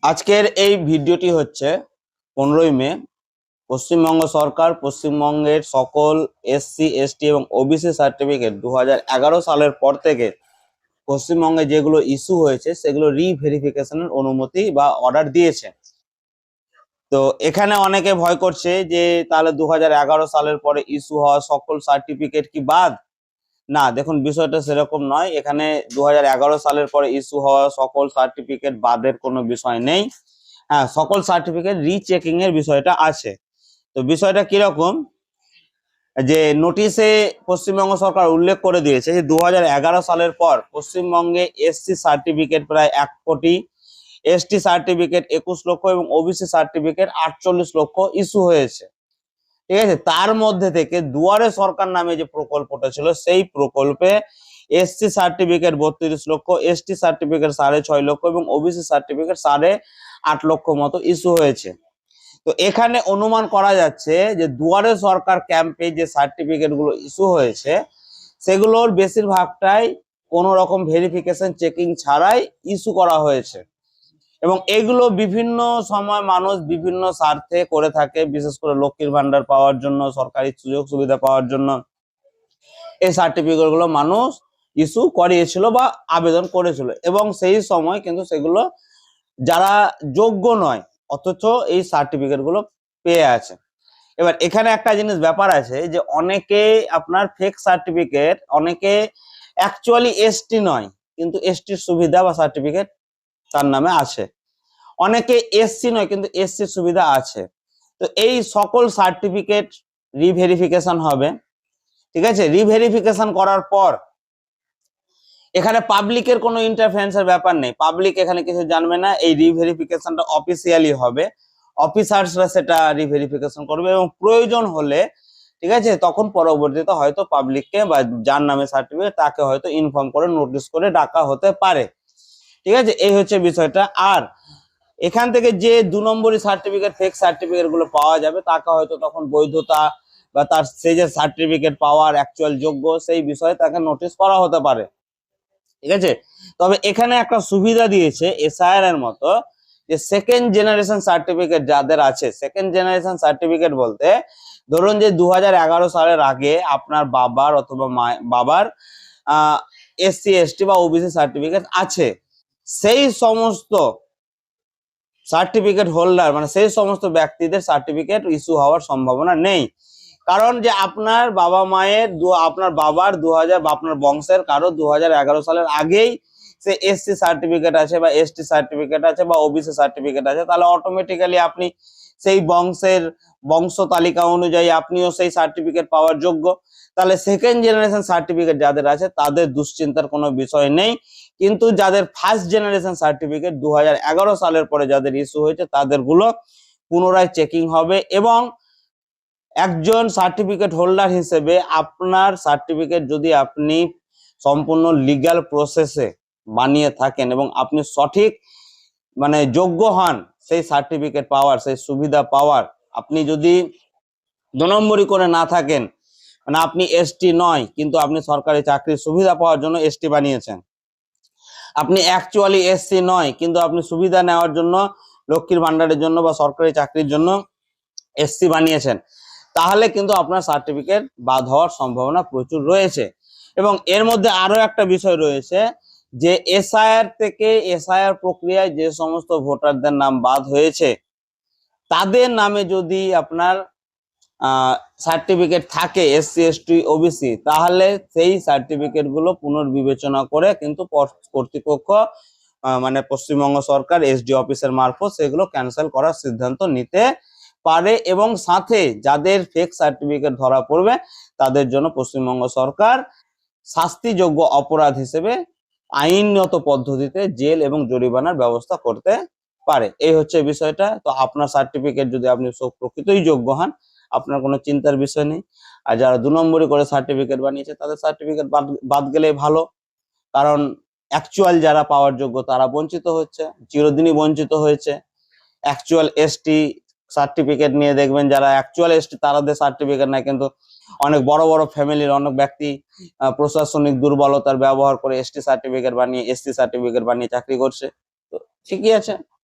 আজকের এই ভিডিওটি হচ্ছে 15ই মে। পশ্চিমবঙ্গ সরকার পশ্চিমবঙ্গের সকল এসসি এসটি এবং ওবিসি সার্টিফিকেট 2011 সালের পর থেকে পশ্চিমবঙ্গে যেগুলো ইস্যু হয়েছে সেগুলো রিভেরিফিকেশনের অনুমতি বা অর্ডার দিয়েছে। তো এখানে অনেকে ভয় করছে যে তাহলে 2011 সালের পরে ইস্যু হওয়া সকল সার্টিফিকেট কি বাদ? না, দেখুন বিষয়টা সেরকম নয়। এখানে 2011 সালের পরে ইস্যু হওয়া সকল সার্টিফিকেট বাদের কোনো বিষয় নেই। হ্যাঁ, সকল সার্টিফিকেট রিচেকিং এর বিষয়টা আছে। তো বিষয়টা কিরকম, যে নোটিশে পশ্চিমবঙ্গ সরকার উল্লেখ করে দিয়েছে যে 2011 সালের পর পশ্চিমবঙ্গে এসসি সার্টিফিকেট প্রায় 1 কোটি, এসটি সার্টিফিকেট 21 লক্ষ এবং ওবিসি সার্টিফিকেট 48 লক্ষ ইস্যু হয়েছে। ঠিক আছে, তার মধ্যে থেকে দুয়ারে সরকার নামে যে প্রকল্পটা ছিল সেই প্রকল্পে এসসি সার্টিফিকেট 32 লক্ষ, এসটি সার্টিফিকেট 6.5 লক্ষ এবং ওবিসি সার্টিফিকেট 8.5 লক্ষ মতো ইস্যু হয়েছে। তো এখানে অনুমান করা যাচ্ছে যে দুয়ারে সরকার ক্যাম্পে যে সার্টিফিকেট গুলো ইস্যু হয়েছে সেগুলোর বেশিরভাগটাই কোনো রকম ভেরিফিকেশন চেকিং ছাড়াই ইস্যু করা হয়েছে এবং এগুলো বিভিন্ন সময় মানুষ বিভিন্ন স্বার্থে করে থাকে, বিশেষ করে লক্ষ্মীর ভান্ডার পাওয়ার জন্য, সরকারি সুযোগ সুবিধা পাওয়ার জন্য এই সার্টিফিকেট গুলো মানুষ ইস্যু করিয়েছিল বা আবেদন করেছিল এবং সেই সময় কিন্তু সেগুলো যারা যোগ্য নয় অথচ এই সার্টিফিকেট গুলো পেয়ে আছে। এবার এখানে একটা জিনিস ব্যাপার আছে যে অনেকে আপনার ফেক সার্টিফিকেট, অনেকে অ্যাকচুয়ালি এসটি নয় কিন্তু এসটির সুবিধা বা সার্টিফিকেট তার নামে আছে, অনেকে এসসি নয় কিন্তু এসসির সুবিধা আছে। তো এই সকল সার্টিফিকেট রিভেরিফিকেশন হবে। ঠিক আছে, রিভেরিফিকেশন করার পর এখানে পাবলিকের কোনো ইন্টারফারেন্সের ব্যাপার নেই, পাবলিক এখানে কিছু জানবে না। এই রিভেরিফিকেশনটা অফিসিয়ালি হবে, অফিসার্সরা সেটা রিভেরিফিকেশন করবে এবং প্রয়োজন হলে ঠিক আছে তখন পরবর্তীতে হয়তো পাবলিককে বা যার নামে সার্টিফিকেট তাকে হয়তো ইনফর্ম করে নোটিশ করে ডাকা হতে পারে। ঠিক আছে, এই হচ্ছে বিষয়টা। আর এখান থেকে যে 2 নম্বরই সার্টিফিকেট, ফেক সার্টিফিকেট গুলো পাওয়া যাবে তাকে হয়তো তখন বৈধতা বা তার সেই যে সার্টিফিকেট পাওয়ার অ্যাকচুয়াল যোগ্য সেই বিষয়ে তাকে নোটিশ করা হতে পারে। ঠিক আছে, তবে এখানে একটা সুবিধা দিয়েছে এসআইআর এর মতো, যে সেকেন্ড জেনারেশন সার্টিফিকেট যাদের আছে, সেকেন্ড জেনারেশন সার্টিফিকেট বলতে ধরুন যে 2011 সালের আগে আপনার বাবার অথবা বাবার এসসি এসটি বা ওবিসি সার্টিফিকেট আছে, সেই সমস্ত সার্টিফিকেট হোল্ডার মানে সেই সমস্ত ব্যক্তিদের সার্টিফিকেট ইস্যু হওয়ার সম্ভাবনা নেই। কারণ যে আপনার বাবা মায়ের আপনার বাবার 2000 বা আপনার বংশের কারো 2011 সালের আগেই সে এসসি সার্টিফিকেট আছে বা এসটি সার্টিফিকেট আছে বা ওবিসি সার্টিফিকেট আছে, তাহলে অটোমেটিক্যালি আপনি সেই বংশের বংশ তালিকা অনুযায়ী আপনিও সেই সার্টিফিকেট পাওয়ার যোগ্য। তাহলে সেকেন্ড জেনারেশন সার্টিফিকেট যাদের আছে তাদের দুশ্চিন্তার কোনো বিষয় নেই। কিন্তু যাদের ফার্স্ট জেনারেশন সার্টিফিকেট 2011 সালের পরে যাদের ইস্যু হয়েছে তাদের গুলো পুনরায় চেকিং হবে এবং একজন সার্টিফিকেট হোল্ডার হিসেবে আপনার সার্টিফিকেট যদি আপনি সম্পূর্ণ লিগ্যাল প্রসেসে বানিয়ে থাকেন এবং আপনি সঠিক মানে যোগ্য হন সেই সার্টিফিকেট পাওয়ার, সেই সুবিধা পাওয়ার, আপনি যদি 2 নম্বরই করে না থাকেন, মানে আপনি এসটি নয় কিন্তু আপনি সরকারি চাকরির সুবিধা পাওয়ার জন্য এসটি বানিয়েছেন, আপনি অ্যাকচুয়ালি এসসি নয় কিন্তু আপনি সুবিধা নেওয়ার জন্য লক্ষ্মীর ভান্ডারের জন্য বা সরকারি চাকরির জন্য এসসি বানিয়েছেন, তাহলে কিন্তু আপনার সার্টিফিকেট বাদ হওয়ার সম্ভাবনা প্রচুর রয়েছে। এবং এর মধ্যে আরো একটা বিষয় রয়েছে যে এসআইআর থেকে, এসআইআর প্রক্রিয়ায় যে সমস্ত ভোটারদের নাম বাদ হয়েছে তাদের নামে যদি আপনার সার্টিফিকেট থাকে এসসি এসটি ওবিসি, তাহলে সেই সার্টিফিকেট গুলো পুনর্বিবেচনা করে কিন্তু কর্তৃপক্ষ মানে পশ্চিমবঙ্গ সরকার এসডি অফিসের মারফত সেগুলো ক্যান্সেল করার সিদ্ধান্ত নিতে পারে এবং সাথে যাদের ফেক সার্টিফিকেট ধরা পড়বে তাদের জন্য পশ্চিমবঙ্গ সরকার শাস্তিযোগ্য অপরাধ হিসেবে আইনগত পদ্ধতিতে জেল এবং জরিমানার ব্যবস্থা করতে পারে। এই হচ্ছে বিষয়টা। তো আপনার সার্টিফিকেট যদি আপনি প্রকৃতই যোগ্য হন আপনার কোনো চিন্তার বিষয় নেই। আর যারা 2 নম্বরই করে সার্টিফিকেট বানিয়েছে তাদের সার্টিফিকেট বাদ গেলেই ভালো, কারণ অ্যাকচুয়াল যারা পাওয়ার যোগ্য তারা বঞ্চিত হচ্ছে, চিরদিনই বঞ্চিত হয়েছে। অ্যাকচুয়াল এসটি সার্টিফিকেট নিয়ে দেখবেন যারা অ্যাকচুয়াল এসটি তাদের সার্টিফিকেট নাই, কিন্তু অনেক বড় বড় ফ্যামিলির অনেক ব্যক্তি প্রশাসনিক দুর্বলতার ব্যবহার করে এসটি সার্টিফিকেট বানিয়ে এসসি সার্টিফিকেট বানিয়ে চাকরি করছে। তো ঠিকই আছে।